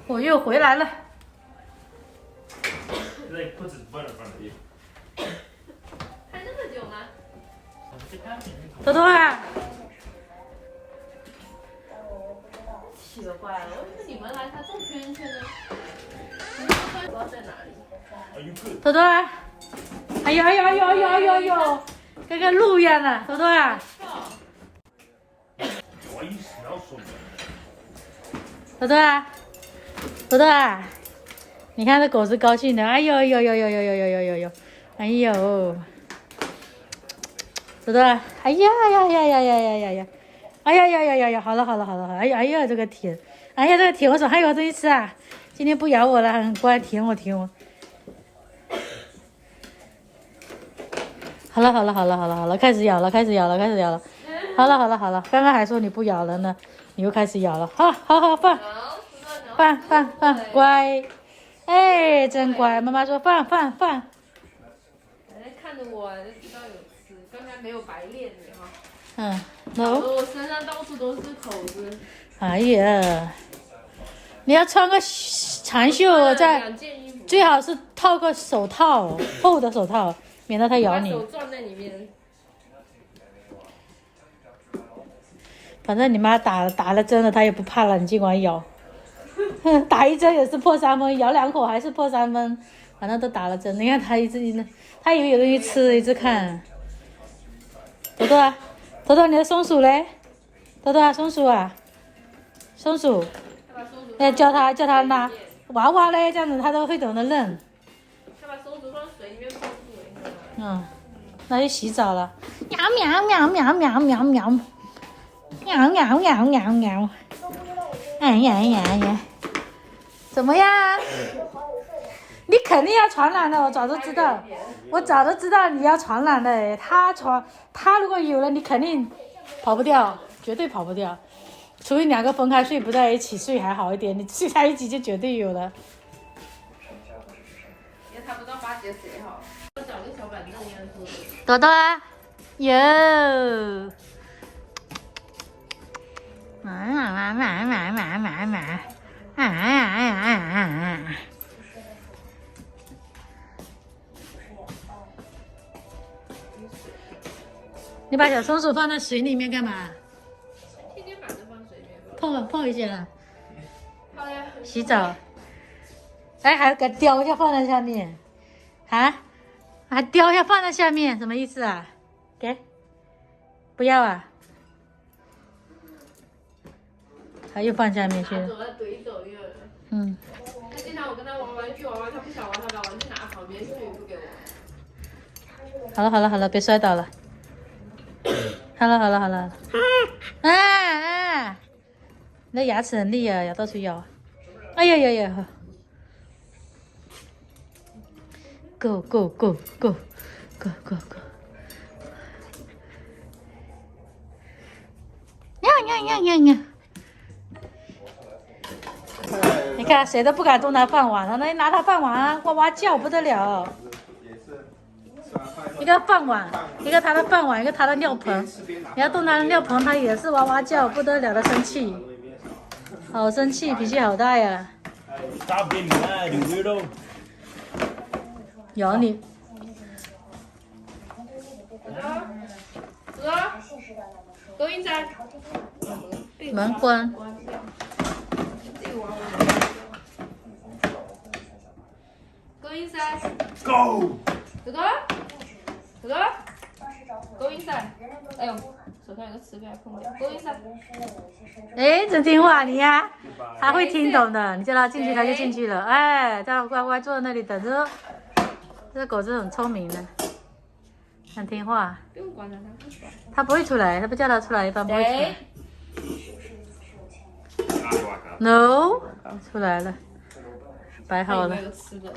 我又回来了。开那么久吗？多多啊，奇了怪了，为什么你们来它转圈圈呢？你们不知道在哪里？多多啊，哎呦哎呦哎呦哎呦哎呦哎呦，跟个鹿一样的，多多啊，多多啊，多多啊，你看这狗是高兴的，哎呦哎呦哎呦哎呦哎呦哎呦哎呦，哎呦，多多啊，哎呀呀呀呀呀呀呀呀，哎呀呀呀呀呀，好了好了好了好了，哎呀哎呀这个舔，哎呀这个舔，我手还有东西吃啊，今天不咬我了，很乖，舔我舔我。好了好了好了好了好了，开始咬了开始咬了开始咬了，好了好了好了，刚刚还说你不咬了呢，你又开始咬了，好好好放放放放，乖，哎真乖，妈妈说放放放，哎，看着我就知道有吃，刚才没有白练你哈。嗯，搞得我身上到处都是口子。哎呀，你要穿个长袖再，两件衣服，最好是套个手套，厚的手套，免得它咬你。把手攥在里面。反正你妈打了针了，她也不怕了，你尽管咬。打一针也是破3分，咬2口还是破3分，反正都打了针。你看她一直，她以为有东西吃，一直看。多多啊，多多，你的松鼠嘞？多多啊，松鼠啊，松鼠。要叫它拿娃娃嘞，这样子它都会懂得认。他把松鼠放水里面泡住。嗯，那就洗澡了。喵喵喵喵喵喵喵，喵喵喵喵喵。哎呀呀呀！怎么样？你肯定要传染的，我早就知道，我早就知道你要传染的。他如果有了，你肯定跑不掉，绝对跑不掉。除非2个分开睡，不在一起睡还好一点，你睡在一起就绝对有了。因为他不知道8节谁好，找个小板凳应该坐。多多啊，哟。你把小松鼠放在水里面干嘛？天天把它放水里面。泡一下，好呀。洗澡。哎，还给雕一下放在下面，啊？还雕一下放在下面，什么意思啊？给，不要啊？他又放下面去了。走了怼走一个人。嗯。他经常我跟他玩玩具，玩玩他不想玩，他把玩具拿旁边去，不给我。好了好了好了，别摔倒了。好了好了好了。啊！你的牙齿很利啊，咬到处咬。哎呀呀呀！Go go go go go go go！ 喵！你看谁都不敢动它饭碗了，那拿它饭碗哇哇叫不得了。一个饭碗，一个它的饭碗，一个它的尿盆。你要动它的尿盆，它也是哇哇叫不得了的生气，好生气，脾气好大呀。Stop being mad, you weirdo. 咬你。走啊！勾引仔。门关。勾引仔。 Go. 哥哥，哥哥，勾引仔。哎呦，手上有个瓷片碰掉。勾引仔。哎，真听话你呀，他会听懂的，你叫他进去他就进去了。哎，他乖乖坐在那里等着。这狗是很聪明的，很听话。不用管它，它不管。他不会出来，他不叫他出来，一般不会出来。No， 出来了，摆好了。没有吃的，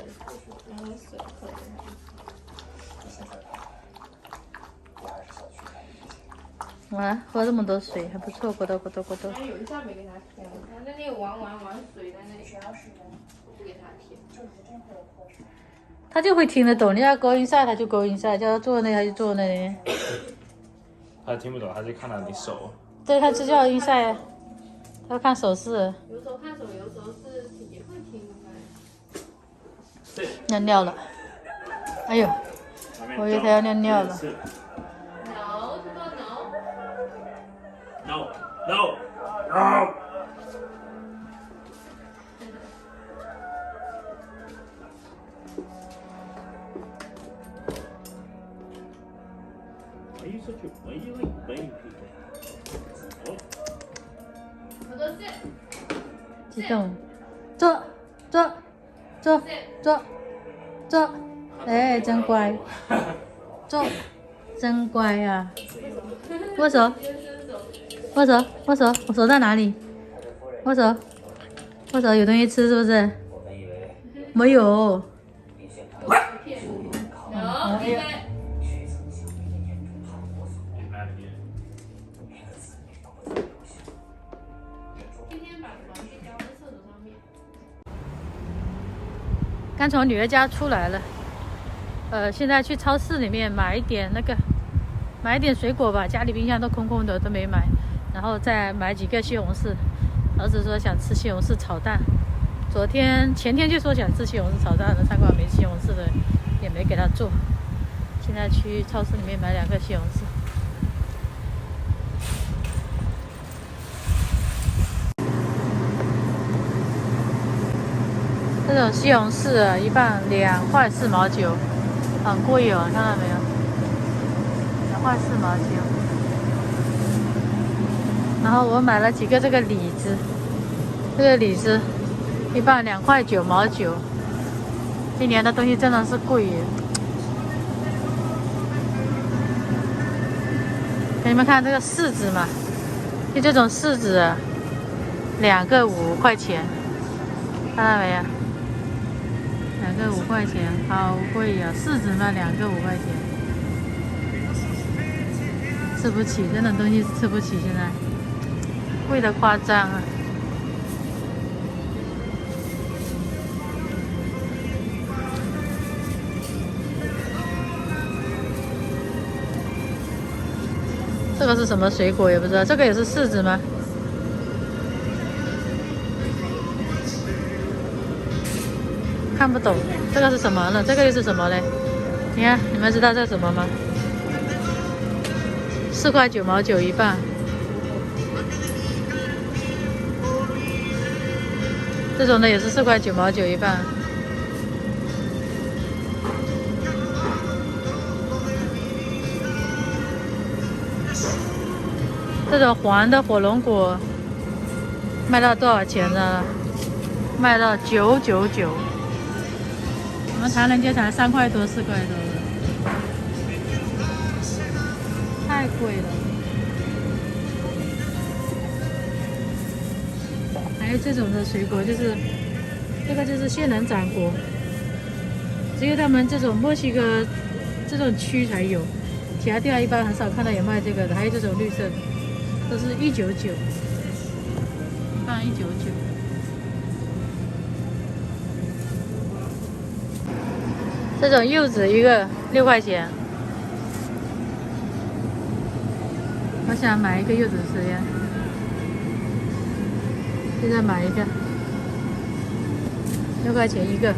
然后水喝。哇，喝这么多水还不错，咕咚咕咚咕咚。有一下没给他添，他在那里玩水在那里，不给他添。他就会听得懂，你要勾引赛他就勾引赛，叫他坐那里他就坐那里。他听不懂，他就看到你手。对，他就叫inside，他看手势。有时候看手，有时候是体尿尿了。哎呦，我以为它要尿尿了。 No， 这个 no。 No. Why you like blaming people? 我的 sit。 激动，坐，坐，坐，坐，坐，哎，真乖，坐，真乖呀、握手，握手，握手，我手在哪里？握手，握手，有东西吃是不是？没有。骗你。No， 闭嘴。今天把玩具交在厕所上面。刚从女儿家出来了，现在去超市里面买一点买一点水果吧，家里冰箱都空空的，都没买，然后再买几个西红柿。儿子说想吃西红柿炒蛋，前天就说想吃西红柿炒蛋的，餐馆没西红柿的，也没给他做。现在去超市里面买2个西红柿。这种西红柿啊，一磅2块4毛9，很贵哦，看到没有？2块4毛9。然后我买了几个这个李子，这个李子一磅2块9毛9。今年的东西真的是贵耶！给你们看这个柿子嘛，就这种柿子啊，2个5块钱，看到没有？2个5块钱，好贵呀、柿子嘛2个5块钱，吃不起，这种东西吃不起，现在贵得夸张啊！这个是什么水果也不知道，这个也是柿子吗？看不懂，这个是什么呢？这个又是什么嘞？你看，你们知道这是什么吗？4块9毛9一磅。这种的也是4块9毛9一磅。这种黄的火龙果卖到多少钱呢？卖到999。我们唐人街才3块多4块多的，太贵了。还有这种的水果，就是这个就是仙人掌果，只有他们这种墨西哥这种区才有，其他地方一般很少看到有卖这个的。还有这种绿色的，都是199，一磅199。这种柚子一个6块钱，我想买一个柚子吃呀，现在买一个，6块钱一个。